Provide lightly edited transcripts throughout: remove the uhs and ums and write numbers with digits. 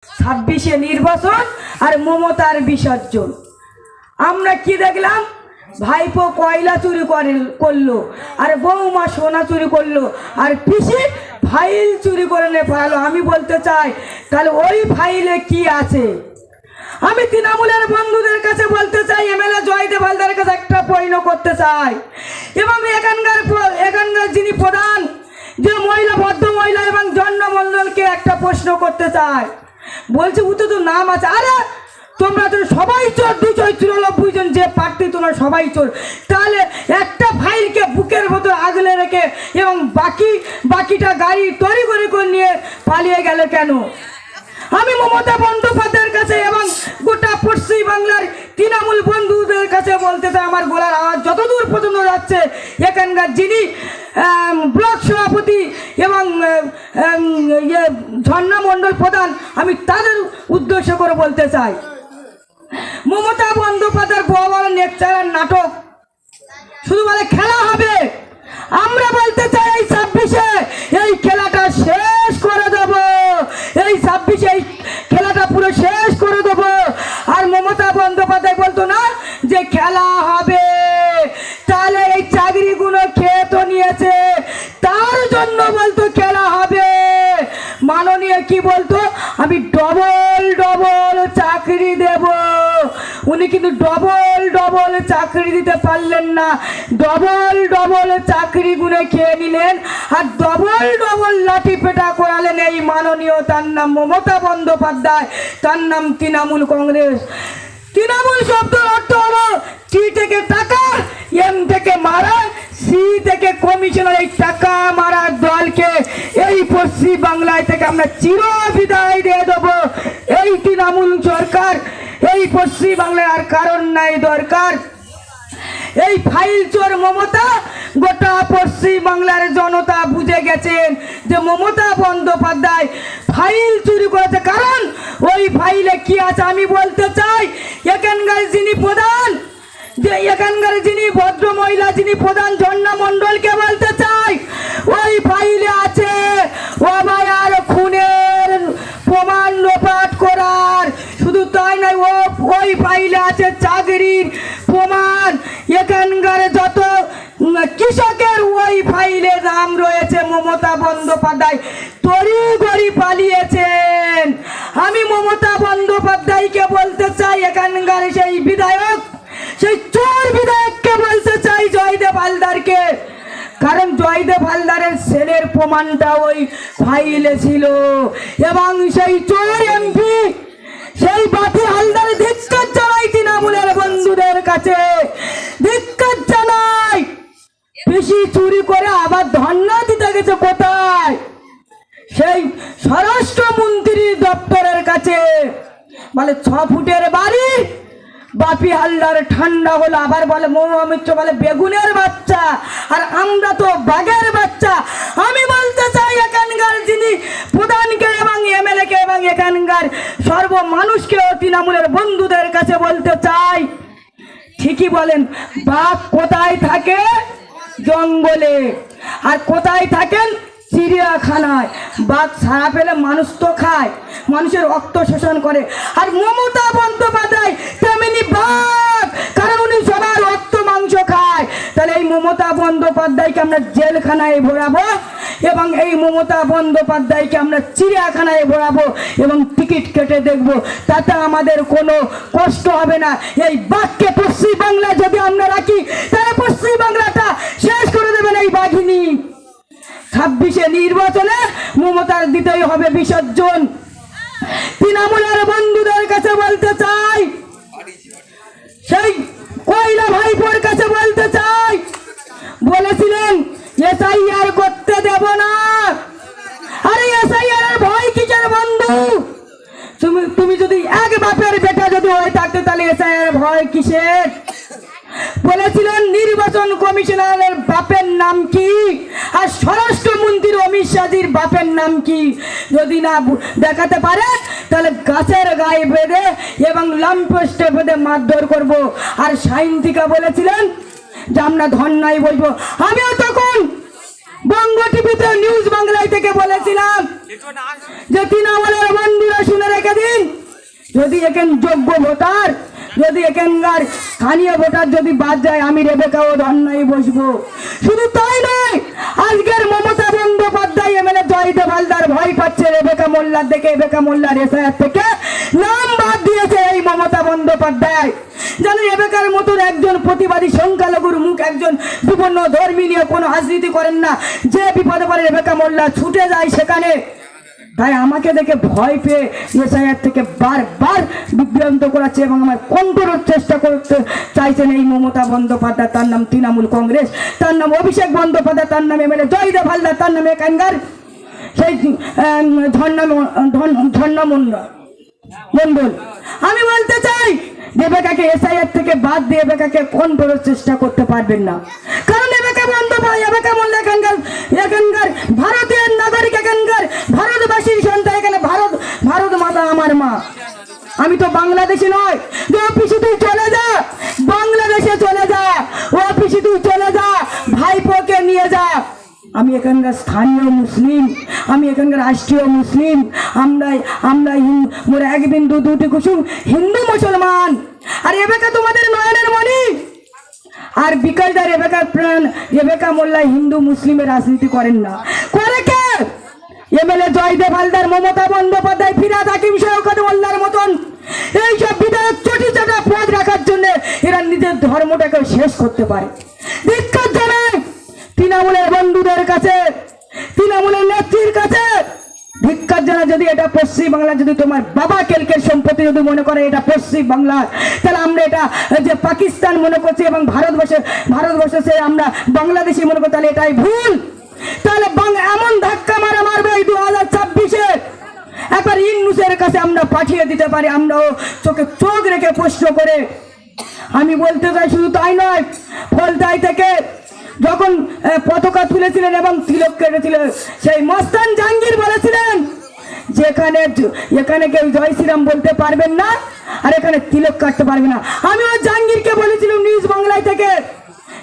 26-এ নির্বাচন আর মমতার বিসর্জন। আমরা কি দেখলাম? ভাইপো কয়লা চুরি করলো, আর বৌমা সোনা চুরি করলো, আর পিসি ফাইল চুরি করে নিয়ে পালালো। আমি বলতে চাই, তাহলে ওই ফাইলে কি আছে? আমি তৃণমূলের বন্ধুদের কাছে বলতে চাই, এমএলএ জয়দেব হালদারের কাছে একটা প্রশ্ন করতে চাই, এবং এখানকার যিনি প্রধান যে মহিলা, ভদ্র মহিলা এবং জন্ম মণ্ডলকে একটা প্রশ্ন করতে চাই। বলছে উঠে তো নাম আছে, আরে তোমরা তো সবাই চোর, 294 জন যে প্রার্থী তোমরা সবাই চোর, তাহলে একটা ফাইলকে বুকের ভেতর আগলে রেখে এবং বাকিটা গাড়ি তড়ি করে নিয়ে পালিয়ে গেল কেন? আমি মমতা বন্দ্যোপাধ্যায়ের কাছে এবং গোটা পশ্চিম বাংলার তৃণমূল বন্ধুদের কাছে বলতে চাই, আমার গলার আওয়াজ যতদূর পর্যন্ত যাচ্ছে, এখানকার যিনি ব্লক সভাপতি এবং ঝর্ণা মণ্ডল প্রধান, আমি তাদের উদ্দেশ্য করে বলতে চাই, মমতা বন্দ্যোপাধ্যায়ের বড় বড় লেকচারের নাটক শুধু বলে খেলা হবে। আমরা বলতে চাই এই 26-এ এই খেলাটা শেষ করে দেব, এই 26-এ এই খেলাটা পুরো শেষ করে দেব। আর মমতা বন্দ্যোপাধ্যায় বলতো না যে খেলা হবে, তাহলে এই চাকরিগুলো খেয়ে তো নিয়েছে, তার জন্য বলতো খেলা হবে। মাননীয় কি বলতো, আমি ডবল ডবল চাকরি দেব। উনি কিন্তু ডবল ডবল চাকরি দিতে পারলেন না, ডবল ডবল চাকরি গুনে খেয়ে নিলেন, আর ডবল ডবল লাঠি পেটা করালেন এই মাননীয়, তার নাম মমতা বন্দ্যোপাধ্যায়, তার নাম তৃণমূল কংগ্রেস। তৃণমূল শব্দের অর্থ হলো টি থেকে টাকা, এম থেকে মারা, সি থেকে কমিশনার। এই টাকা মারা দলকে এই পশ্চিম বাংলায় থেকে আমরা চির বিদায় দিয়ে দেবো। এই তৃণমূল সরকার এই পশ্চিম বাংলায় আর কারণ নাই দরকার। এই ফাইল চোর মমতা, গোটা পশ্চিম বাংলার জনতা বুঝে গেছেন যে মমতা বন্দ্যোপাধ্যায় ফাইল চুরি করেছে। কারণ ওই ফাইলে কি আছে আমি বলতে চাই, এখানকার যিনি প্রধান, যে এখানকার যিনি ভদ্র মহিলা যিনি প্রধান ঝর্ণা মণ্ডলকে বলতে চাই, ওই ফাইলে আছে অভয়ার খুনের প্রমাণ লোপাট করার, শুধু তাই নয় ওই ফাইলে আছে চাকরির প্রমাণ। এখানকার যত কৃষকের ওই ফাইলে নাম রয়েছে। মমতা বন্দ্যোপাধ্যায় তড়িঘড়ি পালিয়েছেন। আমি মমতা বন্দ্যোপাধ্যায়কে বলতে চাই, এখানকার সেই বিধায়ক, সেই চোর বিধায়ককে বলতে চাই, জয়দেব হালদারকে, কারণ জয়দেব হালদারের সেলের প্রমাণটা ওই ফাইলে ছিল। এবং সেই চোর এমপি সেই বাপি হালদার ধিক্কার জানাই তৃণমূলের বন্ধুদের কাছে, ধিক্কার জানাই। পিসি চুরি করে আবার ধর্ণা দিতে গেছে কোথায়? সেই স্বরাষ্ট্রমন্ত্রীর দপ্তরের কাছে। বলে 6 ফুটের বাড়ি, বাপি হালদার ঠান্ডা হলো, আবার বলে মৌমিত্র বলে বেগুনের বাচ্চা, আর আমরা তো বাঘের বাচ্চা। আমি বলতে চাই এখানকার যিনি প্রধানকে এবং এমএলএ কে এবং এখানকার সর্বমানুষকে তৃণমূলের বন্ধুদের কাছে বলতে চাই, ঠিকই বলেন, বাঘ কোথায় থাকে? জঙ্গলে। আর কোথায় থাকেন? চিড়িয়াখানায়। বাঘ ছাড়া পেলে মানুষ তো খায়, মানুষের রক্ত শোষণ করে। আর মমতা বন্দ্যোপাধ্যায় তেমনি বাঘ, কারণ উনি সবার রক্ত মাংস খায়। তাহলে এই মমতা বন্দ্যোপাধ্যায়কে আমরা জেলখানায় ভরাবো, এবং এই মমতা বন্দ্যোপাধ্যায়কে আমরা চিড়িয়াখানায় ভরাবো এবং টিকিট কেটে দেখব, তাতে আমাদের কোনো কষ্ট হবে না। এই বাঘকে পশ্চিম বাংলায় যদি আমরা রাখি, তাহলে পশ্চিম বাংলাটা শেষ করে দেবেন এই বাঘিনী। 26-এ নির্বাচনে মমতার দিতেই হবে বিসর্জন। তৃণমূলের বন্ধুদের কাছে বলতে চাই, সেই কয়লা ভাইপোর কাছে বলতে চাই, বলেছিলেন এসআইআর করতে দেব না। আরে এসআইআর এর ভয় কিসের বন্ধু? তুমি যদি এক বাপের বেটা যদি হয়ে থাকতে, তাহলে এসআইআর ভয় কিসের? বলেছিলেন নির্বাচন কমিশনারের বাপের নাম কি, আর স্বরাষ্ট্রমন্ত্রী অমিত শাহজির বাপের নাম কি? যদি না দেখাতে পারে, তাহলে গাছের গায়ে বেঁধে এবং ল্যাম্পপোস্টে বেঁধে মারধর করব। আর সাইন্তিকা বলেছিলেন যে আমরা ধর্নায় বসবো। আমিও তখন বঙ্গ টিভিতে নিউজ বাংলায় থেকে বলেছিলাম যে তৃণমূলের বন্ধুরা শুনে রেখে যদি এখান যোগ্য ভোটার, যদি এখানকার স্থানীয় ভোটার যদি বাদ যায়, আমি রেবেকা ও ধন্যায় বসবো। শুধু তাই নয়, আজকের মমতা বন্দ্যোপাধ্যায় এমএলএ জয়দেব হালদার ভয় পাচ্ছে রেবেকা মোল্লার দেখে। রেবেকা মোল্লার এসআইআর থেকে নাম বাদ দিয়েছে এই মমতা বন্দ্যোপাধ্যায়। যেন রেবেকার মতন একজন প্রতিবাদী সংখ্যালঘুর মুখ, একজন বিভিন্ন ধর্মী নিয়ে কোনো রাজনীতি করেন না, যে বিপদে পড়ে রেবেকা মোল্লা ছুটে যায় সেখানে। তাই আমাকে দেখে ভয় পেয়ে এসআইআর থেকে বারবার বিভ্রান্ত করাচ্ছে এবং আমার কন্ট্রোলের চেষ্টা করতে চাইছেন এই মমতা বন্দ্যোপাধ্যায়। তার নাম তৃণমূল কংগ্রেস, তার নাম অভিষেক বন্দ্যোপাধ্যায়, তার নাম এমএলএ জয়দেব হালদার, তার নাম এখানকার সেই ঝর্ণা মন্ডল। আমি বলতে চাই, রেবেকাকে এসআইআর থেকে বাদ দিয়ে রেবেকাকে কন্ট্রোলের চেষ্টা করতে পারবেন না। কারণ রেবেকা বন্দ্যোপাধ্যায়, রেবেকা মোল্লা এখানকার ভারতীয় নাগরিক, এখানকার ভারতবাসীর সন্তান। এখানে ভারত মাতা আমার মা। আমি তো বাংলাদেশি নয় যে অফিসে তুই চলে যা, বাংলাদেশে চলে যা, অফিসে তুই চলে যা, ভাইপোকে নিয়ে যা। আমি এখানকার স্থানীয় মুসলিম, আমি এখানকার রাষ্ট্রীয় মুসলিম। আমরা মোরা এক বিন্দু দুটি কুসুম হিন্দু মুসলমান। আর রেবেকা তোমাদের নয়নের মণি। আর বিকাশদা রেবেকার প্রাণ। রেবেকা মোল্লা হিন্দু মুসলিমের রাজনীতি করেন না, করে কে? এমএলএ জয়দেব হালদার, মমতা বন্দ্যোপাধ্যায়, ফিরহাদ হাকিম, শওকত মোল্লার মতন এইসব বিধায়ক চটি চাটা পদ রাখার জন্য এরা নিজের ধর্মটাকে শেষ করতে পারে। ধিক্কার জানাই তৃণমূলের বন্ধুদের কাছে, তৃণমূলের নেত্রীর কাছে ধিক্কার জানা। যদি এটা পশ্চিম বাংলা, যদি তোমার বাবা কেলকের সম্পত্তি যদি মনে করে এটা পশ্চিম বাংলা, তাহলে আমরা এটা যে পাকিস্তান মনে করছি এবং ভারতবর্ষে সে আমরা বাংলাদেশি মনে করি, তাহলে এটাই ভুল। তাহলে এমন ধাক্কা মারবে এই 2026-এ একবার ইউনূসের কাছে আমরা পাঠিয়ে দিতে পারি, আমরাও চোখে চোখ রেখে প্রশ্ন করে। আমি বলতে চাই, শুধু তাই নয়, ফলতাই থেকে যখন পতাকা তুলেছিলেন এবং তিলক কেটেছিলেন, সেই মস্তান জাহাঙ্গীর বলেছিলেন যে এখানে কেউ জয় শ্রীরাম বলতে পারবেন না আর এখানে তিলক কাটতে পারবে না। আমি ওই জাহাঙ্গীরকে বলেছিলাম নিউজ বাংলায় থেকে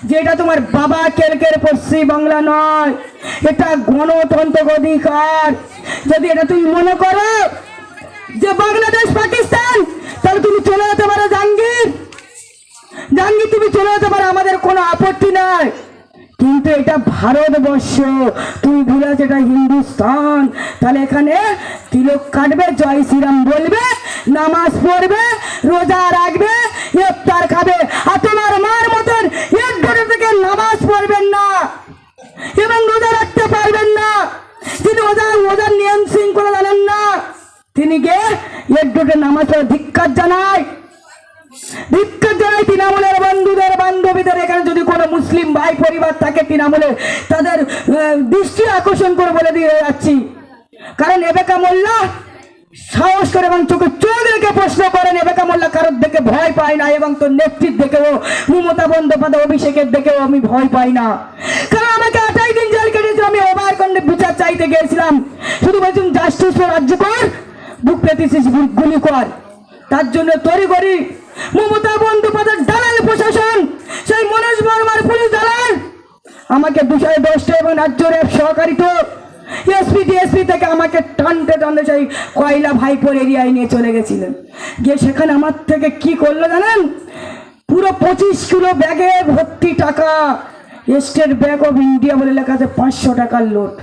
যে এটা তোমার বাবা কেলকের পশ্চিম বাংলা নয়, এটা গণতন্ত্র অধিকার। যদি এটা তুমি মনে করো যে বাংলাদেশ পাকিস্তান, তাহলে তুমি চলে যেতে পারো জাহাঙ্গীর, তুমি চলে যেতে পারো, আমাদের কোনো আপত্তি নাই। কিন্তু এটা ভারতবর্ষ, তুমি ভুলে আছো এটা হিন্দুস্তান। তাহলে এখানে তিলক কাটবে, জয় শ্রীরাম বলবে, নামাজ পড়বে, রোজা রাখবে, ইফতার খাবে। আর তোমার মার মতন এক ঘরে থেকে নামাজ পড়বেন না এবং রোজা রাখতে পারবেন না। তিনি ওজার নিয়ম শৃঙ্খলা জানেন না, তিনি গিয়ে এক ঘরে নামাজ পড়ে। ধিক্কার জানাই তৃণমূলের বন্ধুদের বান্ধবীদের। এখানে যদি কোনো মুসলিম ভাই পরিবার থাকে তৃণমূলের, তাদের দৃষ্টি আকর্ষণ করে বলে দিয়ে যাচ্ছি। কারণ রেবেকা মোল্লা সাহস করে এবং চোখে চোখ রেখে প্রশ্ন করেন। রেবেকা মোল্লা কারোর দেখে ভয় পায় না এবং তোর নেতৃত্ব দেখেও, মমতা বন্দ্যোপাধ্যায়, অভিষেকের দেখেও আমি ভয় পাই না। কারণ আমাকে 28 দিন জেল কেটেছিল, আমি ওভারখণ্ডে বিচার চাইতে গিয়েছিলাম। শুধু বলছিলাম জাস্টিস ফর রাজ্য কর, বুক পেতেছিস গুলি কর। তার জন্য তড়িঘড়ি মমতা বন্দ্যোপাধ্যায়ের দালাল প্রশাসন, সেই মনোজ বর্মার পুলিশ দালাল আমাকে 210টা এবং রাজ্যের সহকারিত এসপি ডিএসপি থেকে আমাকে টানতে সেই কয়লা ভাইপোর এরিয়ায় নিয়ে চলে গেছিলেন। গিয়ে সেখানে আমার থেকে কি করলো জানেন? পুরো 25 কিলো ব্যাগে ভর্তি টাকা, স্টেট ব্যাংক অফ ইন্ডিয়া বলে লেখা আছে, 500 টাকার লোট।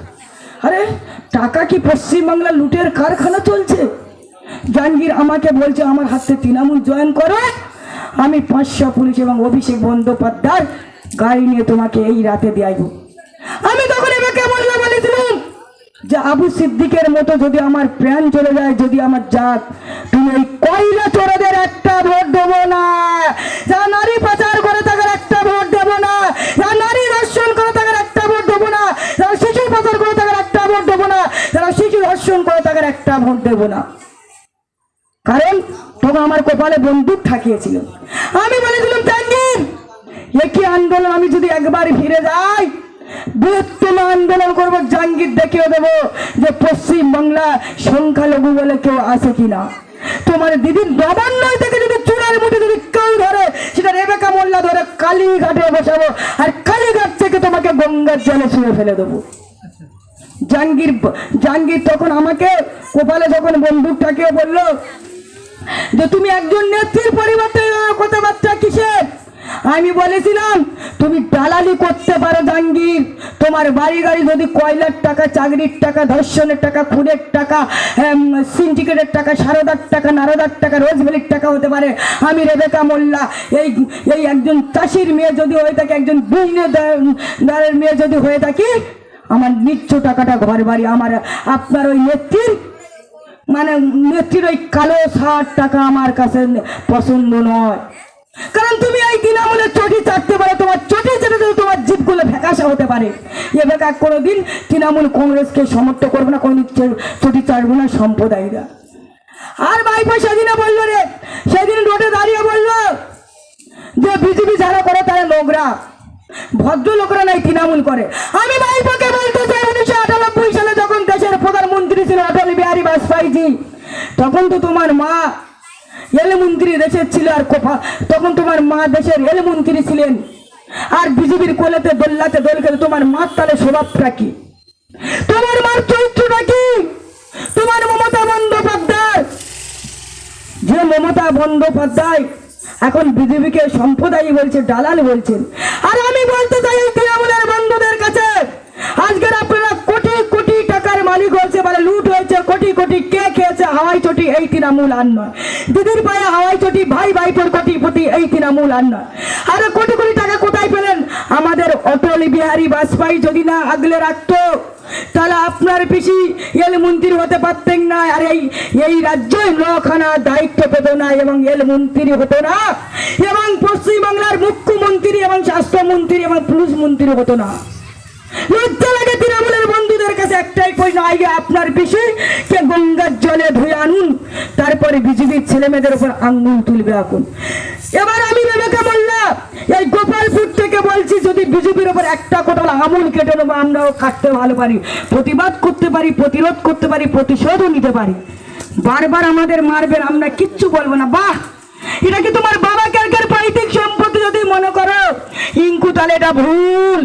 আরে টাকা কি পশ্চিমবাংলা লুটের কারখানা চলছে? জাহাঙ্গীর আমাকে বলছে আমার হাতে তৃণমূল জয়েন করো, আমি 500 পুলিশ এবং অভিষেক বন্দ্যোপাধ্যায় গাড়ি নিয়ে তোমাকে এই রাতে দেব। আমি তখন এবাকে বলেছিলাম যে আবু সিদ্দিকের মতো যদি আমার প্রাণ চলে যায়, যদি আমার জাত, তুমি এই কয়লা চোরদের একটা ভোট দেবো না, যারা নারী পাচার করে তাদের একটা ভোট দেবো না, যারা নারী ধর্ষণ করে তাদের একটা ভোট দেবো না, যারা শিশু পাচার করে তাদের একটা ভোট দেবো না, যারা শিশু ধর্ষণ করে তাদের একটা ভোট দেবো না। কারণ তখন আমার কপালে বন্দুক ঠাকিয়েছিল। আমি বলেছিলাম জাহাঙ্গীর, একই আন্দোলন আমি যদি একবার ফিরে যাই, বৃহত্তম আন্দোলন করবো, জাহাঙ্গীর দেখিয়ে দেবো যে পশ্চিম বাংলা সংখ্যালঘু বলে কেউ আছে কিনা। তোমার দিদির নবান্নয় থেকে যদি চূড়ার মুঠে যদি কেউ ধরে, সেটা রেবেকা মোল্লা ধরে কালীঘাটে বসাবো, আর কালীঘাট থেকে তোমাকে গঙ্গার জলে ছুঁড়ে ফেলে দেবো। জাহাঙ্গীর তখন আমাকে কপালে যখন বন্দুক ঠাকিয়ে বললো যে তুমি একজন নেত্রীর পরিবর্তে কথাবার্তা কিসের? আমি বলেছিলাম তুমি দালালি করতে পারো জাহাঙ্গীর, তোমার বাড়ি গাড়ি যদি কয়লার টাকা, চাকরির টাকা, ধর্ষণের টাকা, খুনের টাকা, সিন্ডিকেটের টাকা, সারদার টাকা, নারদার টাকা, রোজভ্যালির টাকা হতে পারে। আমি রেবেকা মোল্লা এই এই একজন চাষির মেয়ে যদি হয়ে থাকে, একজন বিজনেসদারের মেয়ে যদি হয়ে থাকি, আমার নিচ্ছ টাকাটা ঘর বাড়ি আমার আপনার ওই নেত্রীর মানে নেত্রীর ওই কালো 60 টাকা আমার কাছে পছন্দ নয়। কারণ তুমি এই তৃণমূলের চটি চাটতে পারো, তোমার চটি চেটে তোমার জিভগুলো ফ্যাকাশা হতে পারে। এ বেকার কোনোদিন তৃণমূল কংগ্রেসকে সমর্থন করবো না, কোনোদিন চটি চাটবো না সম্প্রদায়রা। আর ভাইপো সেদিনে বললো রে, সেদিন রোডে দাঁড়িয়ে বললো যে বিজেপি যারা করে তারা নোংরা, ভদ্রলোকরা নাই তৃণমূল করে। আমি ভাইপোকে বলতে চাই 1998 সালে যখন দেশের প্রধানমন্ত্রী ছিল অটল বিহারী বাজপেয়ীজি, তখন তো তোমার মা রেলমন্ত্রী দেশের ছিল, আর তখন তোমার মা দেশের রেলমন্ত্রী ছিলেন। আর বিজেপির কোলেতে দোল্লাতে দোল খেলে তোমার মার তাহলে স্বভাবটা কি? তোমার মার চরিত্রটা কি? তোমার মমতা বন্দ্যোপাধ্যায়, যে মমতা বন্দ্যোপাধ্যায় এখন বিজেপিকে সম্প্রদায় বলছে, দালাল বলছেন। আর আমি বলতে চাই এই তৃণমূলের বন্ধুদের কাছে, আজকের আপনারা কোটি কোটি টাকার মালিক হয়েছে, বলে লুট হয়েছে কোটি কোটি, কে খেয়েছে হাওয়াই চটি? এই তৃণমূল আর নয়। দিদির পায়ে হাওয়াই চটি, ভাই ভাইপোর কোটিপতি, এই তৃণমূল আর নয়। আর কোটি কোটি টাকা কোথায় পেলেন? আমাদের অটল বিহারী বাজপেয়ী যদি না আগলে রাখতো, তাহলে আপনার পিসি রেলমন্ত্রী হতে পারতেন না, আর এই রাজ্যে 9খানা দায়িত্ব পেত না, এবং রেলমন্ত্রী হতো না, এবং পশ্চিমবাংলার মুখ্যমন্ত্রী এবং স্বাস্থ্যমন্ত্রী এবং পুলিশ মন্ত্রী হতো না। লজ্জা লাগে তৃণমূলের বন্ধুদের কাছে একটাই প্রশ্ন, আগে আপনার বিষয়কে গঙ্গার জলে ধুয়ে আনুন, তারপরে বিজেপির ছেলে মেয়েদের উপর আঙ্গুল তুলবে এখন। এবার আমি রেবেকা মোল্লা এই গোপালপুর থেকে বলছি, যদি বিজেপির উপর একটা কোটাল আমুল কেটে নেবো, আমরাও কাটতে ভালো পারি, প্রতিবাদ করতে পারি, প্রতিরোধ করতে পারি, প্রতিশোধও নিতে পারি। বারবার আমাদের মারবেন, আমরা কিচ্ছু বলবো না। বাহ, এটা কি তোমার বাবা কালকের পৈতৃক সম্পত্তি যদি মনে করো ইঙ্কু, তাহলে এটা ভুল।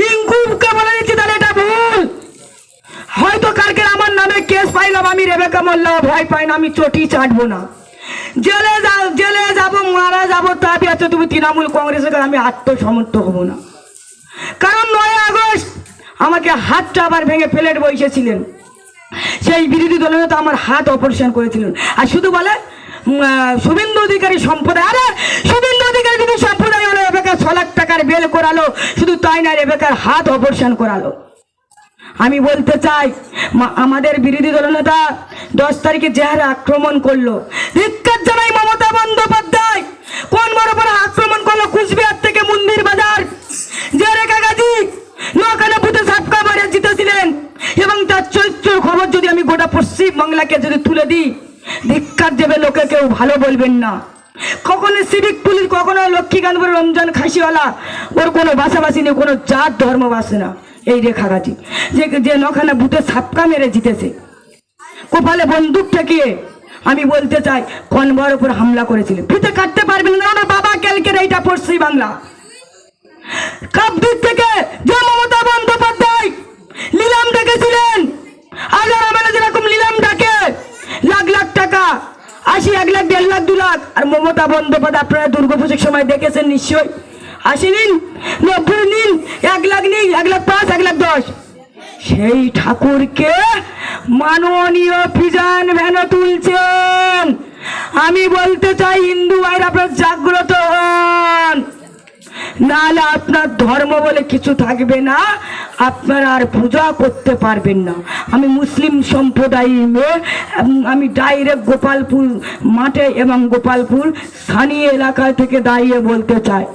ইঙ্কুকে বলে দিচ্ছি, তাহলে এটা ভুল। হয়তো কালকে আমার নামে কেস পাইলাম, আমি রেবেকা মোল্লা ভয় পাই না, আমি চটি চাটবো না, জেলে যাবো, মারা যাবো, তাবি আছে তুমি তৃণমূল কংগ্রেসের কাছে আমি আত্মসমর্থ হব না। কারণ 9 আগস্ট আমাকে হাতটা আবার ভেঙে প্লেট বসেছিলেন, সেই বিরোধী দলের তো আমার হাত অপারেশন করেছিলেন। আর শুধু বলে শুভেন্দু অধিকারী সম্প্রদায়, আরে শুভেন্দু অধিকারী যদি সম্প্রদায় হলো, রেবেকা 6 লাখ টাকার বেল করালো, শুধু তাই না রেবেকার হাত অপারেশন করালো। আমি বলতে চাই, আমাদের বিরোধী দলনেতা 10 তারিখে যে হারে আক্রমণ করলো, ধিক্কার জানাই মমতা বন্দ্যোপাধ্যায়। কোন বড় আক্রমণ করলো? কুচবিহার থেকে মন্দির বাজার, যে রেখা গাজী 9খানা বুথে সাপকা মারে জিতেছিলেন, এবং তার চরিত্রের খবর যদি আমি গোটা পশ্চিমবাংলাকে যদি তুলে দিই, ধিক্কার দেবে লোকে, কেউ ভালো বলবেন না। কখনো সিভিক পুলিশ, কখনো লক্ষ্মীকান্তপুর রমজান খাসিওয়ালা, ওর কোনো বাসাবাসি নেই, কোনো জাত ধর্ম বাসে না। এই রেখা গাজী যে 9খানা বুথে সাপকা মেরে জিতেছে, কপালে বন্দুক ঠেকিয়ে, আমি বলতে চাই কনবার উপর হামলা করেছিলেন, ফিতে কাটতে পারবেন না। ওনার বাবা ক্যালকের এইটা পশ্চিমবাংলা কাপদিক থেকে যে মমতা বন্দ্যোপাধ্যায় নিলাম ডেকেছিলেন, আজ আমাদের যেরকম নিলাম ডাকে লাখ লাখ টাকা, 80, 1 লাখ, 1.5 লাখ, 2 লাখ। আর মমতা বন্দ্যোপাধ্যায় আপনারা দুর্গাপুজোর সময় দেখেছেন নিশ্চয়ই, 80 নিন, 90 নিন, 1 লাখ নিন, 1 লাখ 5, 1 লাখ 10। সেই ঠাকুরকে মাননীয় ফিজান ভ্যানে তুলছেন। আমি বলতে চাই হিন্দু ভাইরা আপনার জাগ্রত হন, নাহলে আপনার ধর্ম বলে কিছু থাকবে না, আপনারা আর পূজা করতে পারবেন না। আমি মুসলিম সম্প্রদায়ের মেয়ে, আমি ডাইরেক্ট গোপালপুর মাঠে এবং গোপালপুর স্থানীয় এলাকা থেকে দাঁড়িয়ে বলতে চাই,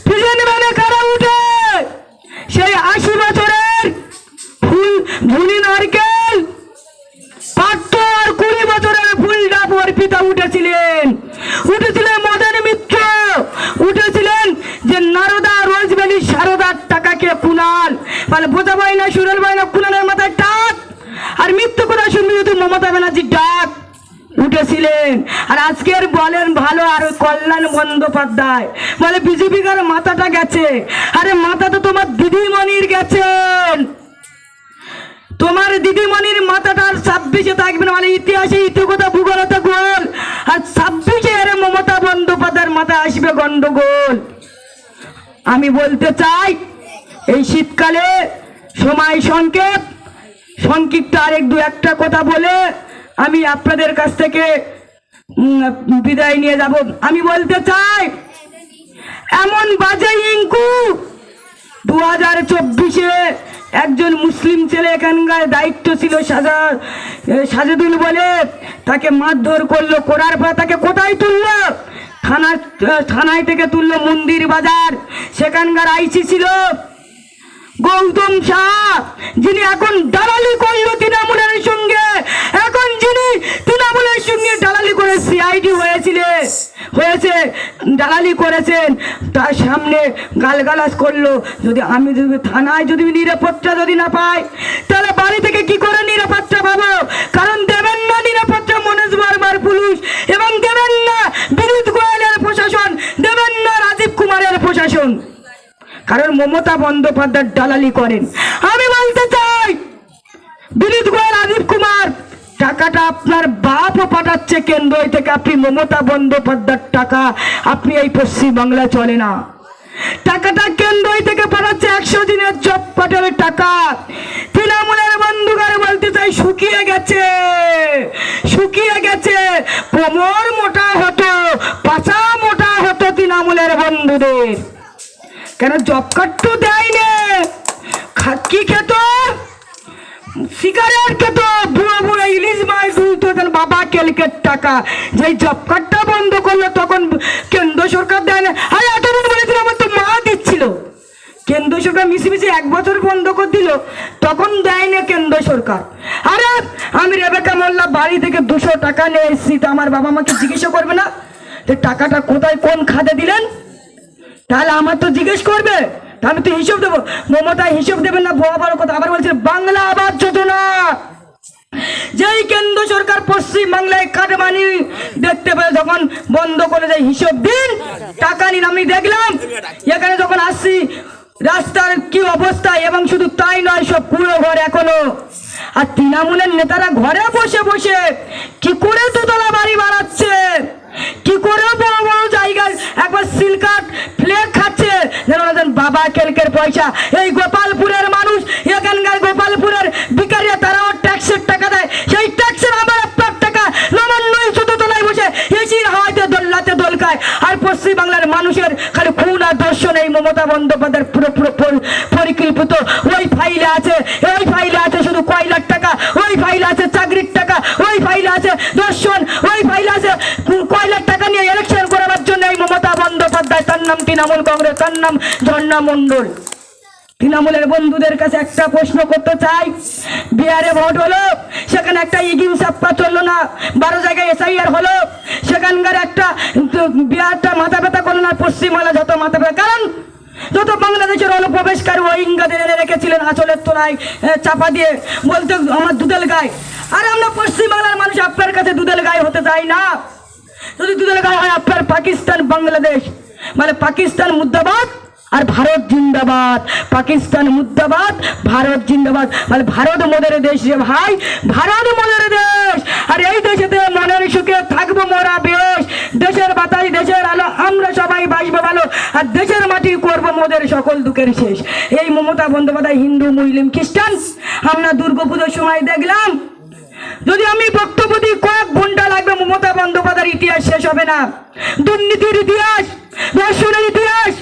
ফিজান ভ্যানে কারা উঠে? সেই 80 বছরের ফুল ঝুনি নারকেল পাত্র, আর 20 বছরের ফুল ডাব অর্পিতা উঠেছিলেন মদন মিত্র, উঠেছিলেন যে নারদা রোজভ্যালি সারদার টাকাকে কুনাল বলে বোঝাবাই না, সুরেল বাই না, কুনালের মাথায় টাক। আর মৃত্যু কথা শুনবি যদি মমতা ব্যানার্জির ডাক উঠেছিলেন। আর আজকের বলেন ভালো, আর কল্যাণ বন্দ্যোপাধ্যায় বলে বিজেপি কার মাথাটা গেছে। আরে মাথা তো তোমার দিদিমণির গেছেন, তোমার দিদিমণির মাথাটা আর 26-এ থাকবে না। মানে ইতিহাসে ইতিকথা ভূগোলতে গোল আসবে গন্ডগোল। আমি বলতে চাই এই শীতকালে সময় সংক্ষিপ্ত আরেক দু একটা কথা বলে আমি আপনাদের কাছ থেকে বিদায় নিয়ে যাব। আমি বলতে চাই এমন বাজে ইঙ্কু 2024-এ একজন মুসলিম ছেলে এখানকার দায়িত্ব ছিল সাজেদুল বলে, তাকে মারধর করলো, করার পর তাকে কোথায় তুললো? থানায় থেকে তুললো মন্দির বাজার। সেখানকার আইসি ছিল গৌতম শাহ, যিনি এখন দালালি করলো তৃণমূলের সঙ্গে। এখন যিনি তৃণমূলের সঙ্গে দালালি করে সিআইডি হয়েছে দালালি করেছেন, তার সামনে গালগালাজ করলো। যদি থানায় যদি নিরাপত্তা যদি না পাই, তাহলে বাড়ি থেকে কি করে নিরাপত্তা পাবো? কারণ দেবেন না নিরাপত্তা মনোজ বারবার পুলিশ, এবং দেবেন না বিনীত গোয়েলের প্রশাসন, দেবেন না রাজীব কুমারের প্রশাসন, কারণ মমতা বন্দ্যোপাধ্যায় দালালি করেন। আমি বলতে চাই বিনীত গোয়েল, রাজীব কুমার, টাকাটা আপনার বাপও পাঠাচ্ছে কেন্দ্র থেকে। আপনি মমতা বন্দ্যোপাধ্যায়ের টাকা আপনি এই পশ্চিমবাংলায় চলে না। টাকাটা কেন্দ্র থেকে পাঠাচ্ছে 100 দিনের জব কার্ডের টাকা। তৃণমূলের বন্ধুগার বলতে চাই শুকিয়ে গেছে। কোমর মোটা হতো, পাছা মোটা হতো তৃণমূলের বন্ধুদের। কেন জব কার্ড তো দেয়নি? কি খেত? সিগারেট খেত, বুড়ো বুড়ো ইলিশ মাছ তুলতো বাবা কেলকের টাকা। যেই জব কার্ডটা বন্ধ করলো তখন কেন্দ্র সরকার দেয় না। আরে এতদিন বলেছিল আমার তো মা দিচ্ছিল, কেন্দ্র সরকার মিশিমিশি 1 বছর বন্ধ করে দিল, তখন দেয় না কেন্দ্র সরকার। আরে আমি রেবেকা মোল্লা বাড়ি থেকে 200 টাকা নিয়ে এসেছি, তো আমার বাবা আমাকে জিজ্ঞাসা করবে না যে টাকাটা কোথায় কোন খাতে দিলেন? তাহলে আমার তো জিজ্ঞেস করবে, আমি তো হিসাব দেবো। মমতা হিসাব দেবেন না, বড় কথা। আবার বলছে বাংলা আবাস যোজনা, যেই কেন্দ্র সরকার পশ্চিম বাংলায় কাটমানি দেখতে পেয়ে যখন বন্ধ করে দেয়, হিসাব দিন, টাকা নিন। আমি দেখলাম এখানে যখন আসছি রাস্তার কি অবস্থা, এবং শুধু তাই নয়, সব পুরো ঘর এখনো। আর তৃণমূলের নেতারা ঘরে বসে বসে কি করে দোতলা বাড়ি বাড়াচ্ছে, কি করে বড় বড় জায়গায় একবার সিলকাট ফ্লেক খাচ্ছে, যেন বাবা কেলকের পয়সা। এই গোপালপুরের মানুষ, এখানকার গোপালপুরের ভিখারিরা, তারাও ট্যাক্সের টাকা দেয়। সেই ট্যাক্সের আবার আপনার টাকা নবান্নই শুধু তোলায় বসে এসির হাওয়াতে দোল্লাতে দোল খায়। আর পশ্চিমবাংলার মানুষের খালি খুন আর দর্শন এই মমতা বন্দ্যোপাধ্যায়ের পুরো পরিকল্পিত। ওই ফাইলে আছে শুধু কয়লার টাকা, ওই ফাইলে আছে চাকরির টাকা, ওই ফাইলে আছে দর্শন, ওই ফাইলে আছে কয়লার টাকা নিয়ে ইলেকশন করাবার জন্য এই মমতা বন্দ্যোপাধ্যায়। তার নাম তৃণমূল কংগ্রেস, তার নাম ঝর্ণা মণ্ডল। তৃণমূলের বন্ধুদের কাছে একটা প্রশ্ন করতে চাই, বিহারে ভোট হলো, সেখানে একটা ইগিম সাপ্পা চললো না, 12 জায়গায় এসআইআর হলো, সেখানকার একটা বিহারটা মাথা ব্যথা করলো না, পশ্চিমবাংলা যত মাথা ব্যথা। কারণ যত বাংলাদেশের অনুপ্রবেশকারী রোহিঙ্গাদের এনে রেখেছিলেন আঁচলের তলায় চাপা দিয়ে, বলতে আমার দুধেল গায়ে। আর আমরা পশ্চিমবাংলার মানুষ আপনার কাছে দুধেল গায়ে হতে চাই না। যদি দুধেল গায়ে হয় আপনার পাকিস্তান বাংলাদেশ, মানে পাকিস্তান মুর্দাবাদ আর ভারত জিন্দাবাদ। পাকিস্তান মুর্দাবাদ, ভারত জিন্দাবাদ। মানে ভারত মোদের দেশ রে ভাই, ভারত মোদের দেশ। আর এই দেশেতে মনের সুখে থাকবো মোরা বেশ। দেশের বাতাস, দেশের আলো, আমরা সবাই বাসবো ভালো। আর দেশের মাটি করবো মোদের সকল দুঃখের শেষ। এই মমতা বন্দ্যোপাধ্যায় হিন্দু, মুসলিম, খ্রিস্টান, আমরা দুর্গাপুজোর সময় দেখলাম, যদি আমি বক্তব্য দিই কয়েক ঘন্টা লাগবে, মমতা বন্দ্যোপাধ্যায়ের ইতিহাস শেষ হবে না। দুর্নীতির ইতিহাস, ধর্ষণের ইতিহাস,